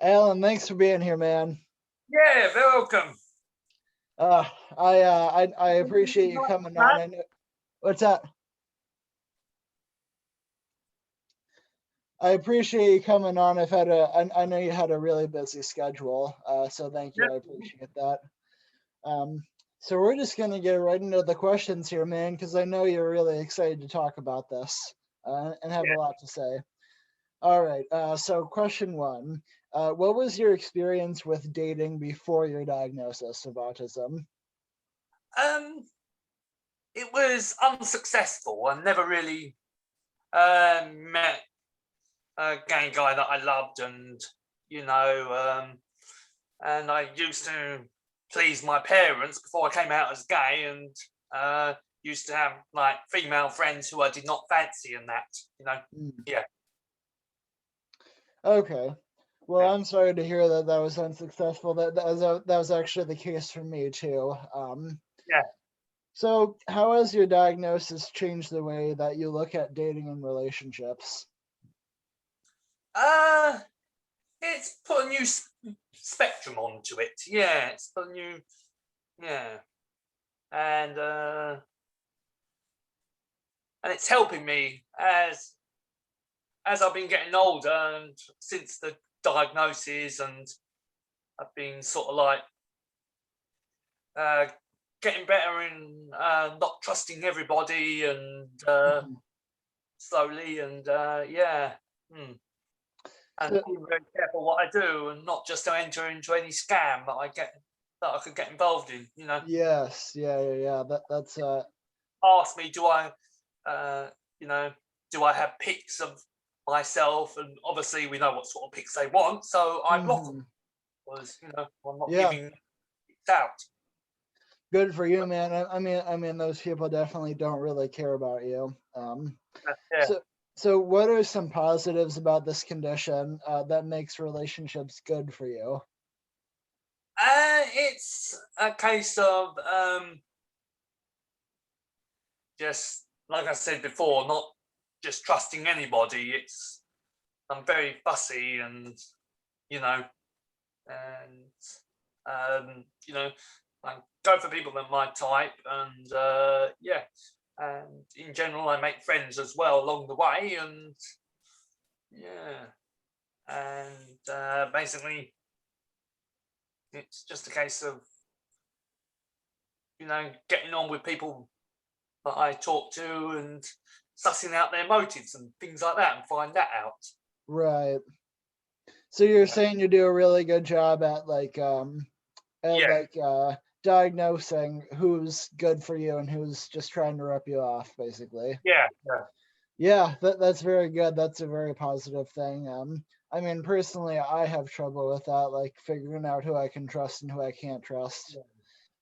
Alan, thanks for being here, man. Yeah, very welcome. I appreciate you coming on. I know, what's that? I appreciate you coming on. I know you had a really busy schedule, so thank you. I appreciate that. Um, so we're just gonna get right into the questions here, man, because I know you're really excited to talk about this and have a lot to say. All right. So question one: what was your experience with dating before your diagnosis of autism? Um, it was unsuccessful. I never really met a gay guy that I loved, and I used to please my parents before I came out as gay, and used to have like female friends who I did not fancy, and Mm. yeah, Okay. Well, yeah, I'm sorry to hear that that was unsuccessful. That was actually the case for me too. yeah. So how has your diagnosis changed the way that you look at dating and relationships? Uh, it's put a new spectrum onto it. Yeah, it's put a new, yeah, and and it's helping me as I've been getting older and since the diagnosis, and I've been sort of like uh, getting better in not trusting everybody, and Mhm. slowly, and and So being very careful what I do, and not just to enter into any scam that I could get involved in. yes, yeah. That's Ask me, uh, you know, do I have pics of myself? And obviously, we know what sort of pics they want, so I block them. mhm. Was I'm not Yeah. giving it out. Good for you, man. I mean, those people definitely don't really care about you. Yeah. So, so what are some positives about this condition that makes relationships good for you? It's a case of just like I said before, not just trusting anybody. I'm very fussy, and you know, and you know, I go for people that my type, and yeah, and in general, I make friends as well along the way, and yeah, and basically, it's just a case of getting on with people that I talk to, and sussing out their motives and things like that, and find that out. Right. So you're Yeah, saying you do a really good job at yeah, diagnosing who's good for you and who's just trying to rip you off, basically. yeah, Yeah, that's very good. That's a very positive thing. I mean, personally, I have trouble with that, like figuring out who I can trust and who I can't trust.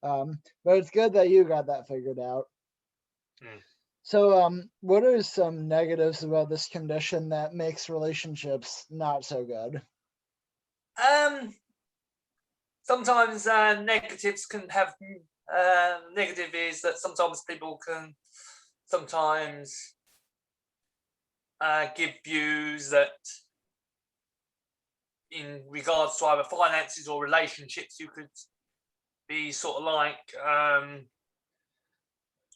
yeah. But it's good that you got that figured out. Mm. So, what are some negatives about this condition that makes relationships not so good? Um, Sometimes negatives can have negative is that sometimes people can sometimes give views that in regards to either finances or relationships, you could be sort of like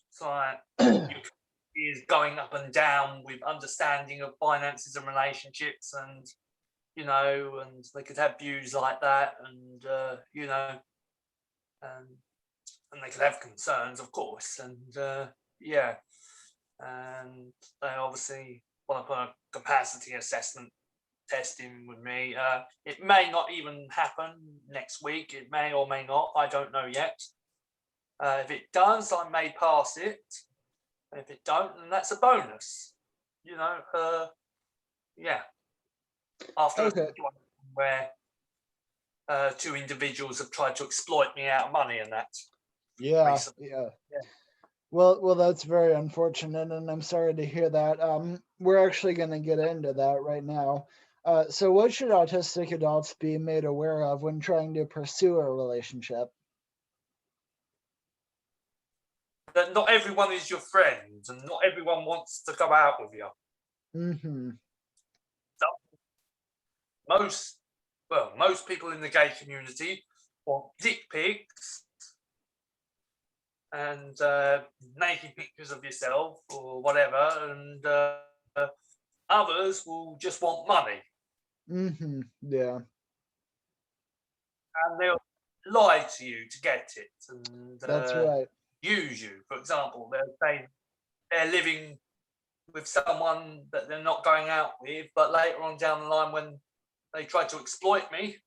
so you could is going up and down with understanding of finances and relationships, and and they could have views like that, and and, and they could have concerns, of course, and yeah, and they obviously want to put a capacity assessment testing with me. It may not even happen next week. It may or may not. I don't know yet. If it does, I may pass it. If it don't, then that's a bonus. Yeah. After a Okay. situation where two individuals have tried to exploit me out of money and that Yeah, recently. yeah. Yeah. Well, that's very unfortunate, and I'm sorry to hear that. We're actually going to get into that right now. So, what should autistic adults be made aware of when trying to pursue a relationship? That not everyone is your friend, and not everyone wants to go out with you. Mm-hmm. So most well, most people in the gay community want dick pics and naked pictures of yourself or whatever, and others will just want money. Yeah. And they'll lie to you to get it and That's right. use you. For example, they'll say they're living with someone that they're not going out with, but later on down the line, when they tried to exploit me,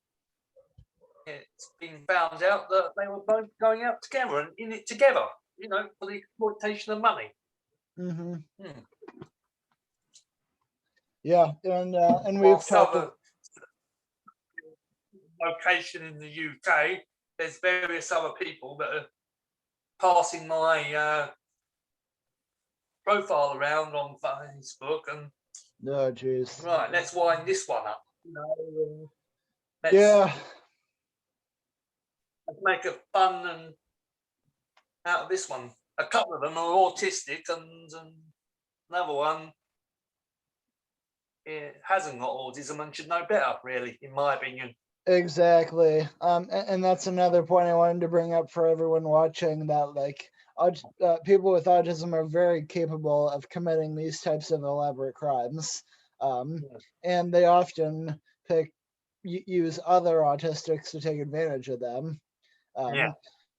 it's been found out that they were both going out together and in it together, for the exploitation of money. Yeah, and we've Whilst talked. other location in the UK, there's various other people that are passing my profile around on Facebook and Oh, jeez. right, let's wind this one up. Let's make a fun and out of this one. A couple of them are autistic, and another one hasn't got autism and should know better, really, in my opinion. Exactly. And that's another point I wanted to bring up for everyone watching, that like people with autism are very capable of committing these types of elaborate crimes. And they often use other autistics to take advantage of them.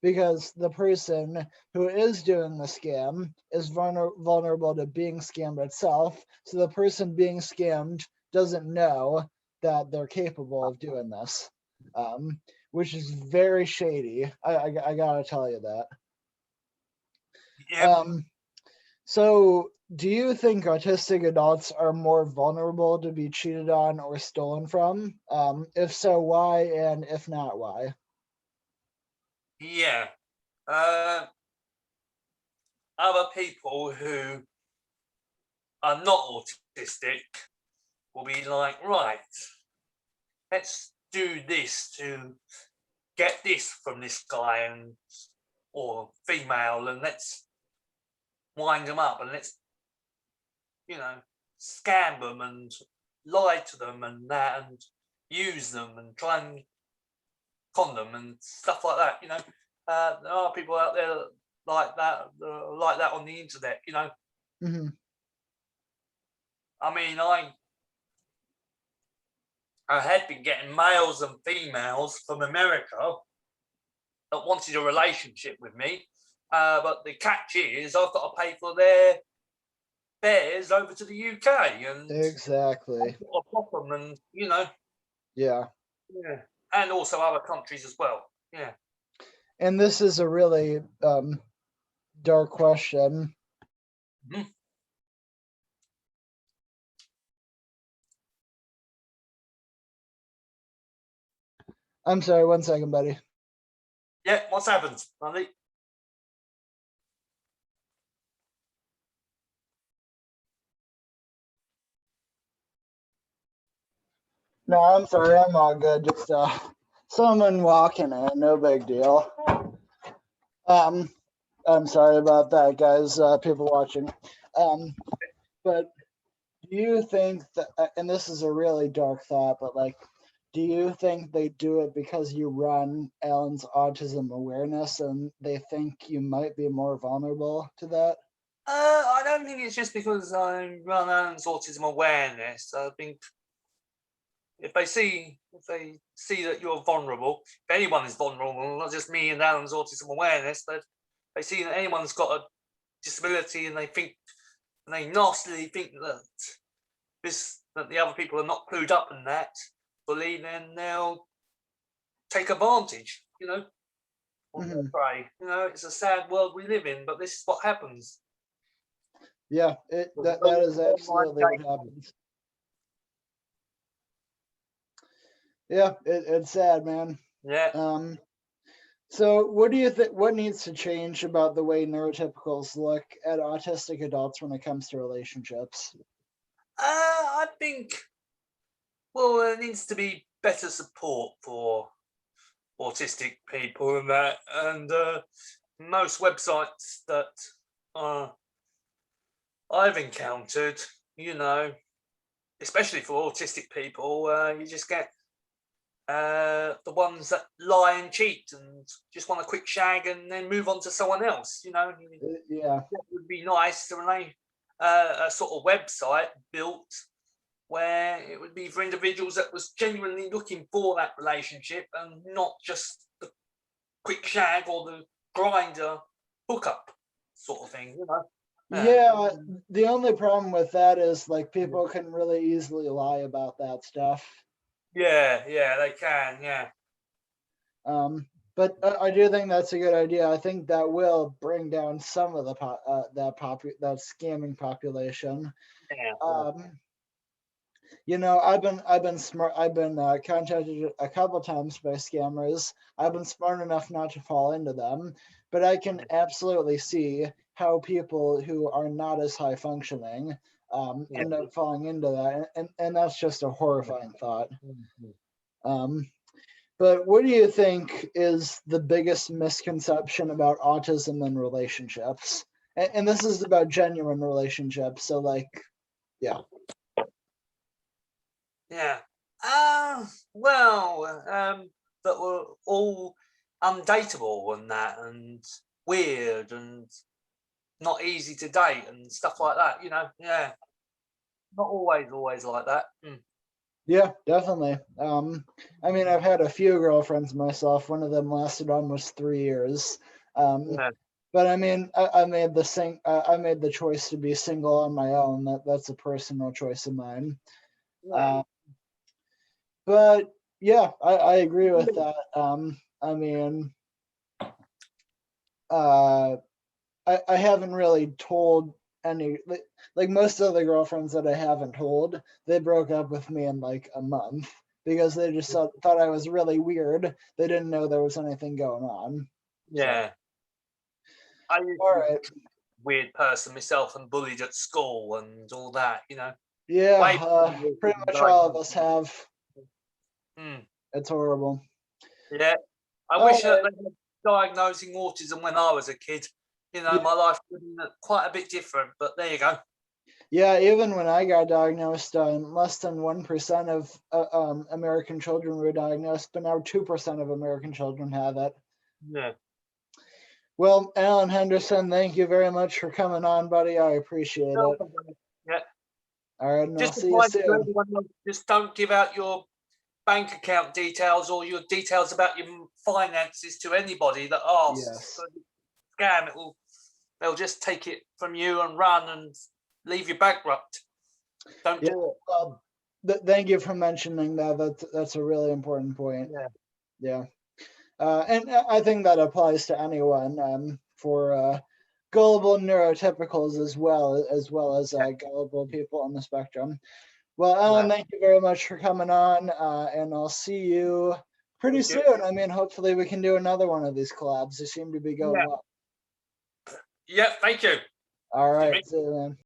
Because the person who is doing the scam is vulnerable to being scammed itself. So the person being scammed doesn't know that they're capable of doing this, which is very shady. I gotta tell you that. So do you think autistic adults are more vulnerable to be cheated on or stolen from? If so, why? And if not, why? Yeah. Other people who are not autistic will be like, right, let's do this to get this from this guy or female, and let's wind them up, and let's scam them and lie to them and that, and use them and try and con them and stuff like that. There are people out there like that on the internet. I mean, I had been getting males and females from America that wanted a relationship with me, but the catch is I've got to pay for their fares over to the UK, and exactly, a problem, and yeah, and also other countries as well. Yeah. And this is a really dark question. I'm sorry, 1 second, buddy. Yeah, what's happened, Andy? No, I'm sorry, I'm all good. Just someone walking in, no big deal. I'm sorry about that, guys. People watching. But do you think that, and this is a really dark thought, but like, do you think they do it because you run Alan's autism awareness and they think you might be more vulnerable to that? I don't think it's just because I run Alan's autism awareness. I think if they see that you're vulnerable, if anyone is vulnerable, not just me and Alan's autism awareness, but they see that anyone's got a disability and they nastily think that the other people are not clued up in that fully, then they'll take advantage, on their prey. It's a sad world we live in, but this is what happens. Yeah, that is absolutely what happens. Yeah, it's sad, man. Yeah. So what do you think, what needs to change about the way neurotypicals look at autistic adults when it comes to relationships? I think, well, there needs to be better support for autistic people and that, and most websites that I've encountered, especially for autistic people, you just get the ones that lie and cheat and just want a quick shag and then move on to someone else. Yeah. That would be nice to relate a sort of website built where it would be for individuals that was genuinely looking for that relationship and not just the quick shag or the grinder hookup sort of thing. Yeah, the only problem with that is like people can really easily lie about that stuff. Yeah, they can. Yeah. But I do think that's a good idea. I think that will bring down some of the that scamming population. Yeah. I've been smart. I've been contacted a couple times by scammers. I've been smart enough not to fall into them, but I can absolutely see how people who are not as high functioning end up falling into that, and that's just a horrifying thought. But what do you think is the biggest misconception about autism and relationships? And this is about genuine relationships. So, like, yeah. Yeah. That were all undateable and that, and weird and not easy to date and stuff like that. Yeah. Not always like that. Yeah, definitely. I mean, I've had a few girlfriends myself. One of them lasted almost 3 years. Yeah. But I mean, I made I made the choice to be single on my own. That's a personal choice of mine. Yeah. But yeah, I agree with that. I mean, I haven't really told any, like most of the girlfriends that I haven't told, they broke up with me in like a month because they just thought I was really weird. They didn't know there was anything going on. Yeah. So. I used All to be right. a weird person myself and bullied at school and all that. Yeah, pretty much all of us have. Mm. It's horrible. Yeah. I All wish that right. they were diagnosing autism when I was a kid. Yeah. My life would have been quite a bit different, but there you go. Yeah, even when I got diagnosed, less than 1% of American children were diagnosed, but now 2% of American children have it. Yeah. Well, Alan Henderson, thank you very much for coming on, buddy. I appreciate it. Yeah. All right, and I'll Just see you soon. Just don't give out your bank account details or your details about your finances to anybody that asks. Yes. Scam, they'll just take it from you and run and leave you bankrupt. Don't do it. Thank you for mentioning that. That's a really important point. Yeah. And I think that applies to anyone for gullible neurotypicals as well as gullible people on the spectrum. Well, Alan, thank you very much for coming on, and I'll see you pretty soon. I mean, hopefully we can do another one of these collabs. They seem to be going well. Yeah, thank you. All right, see you then.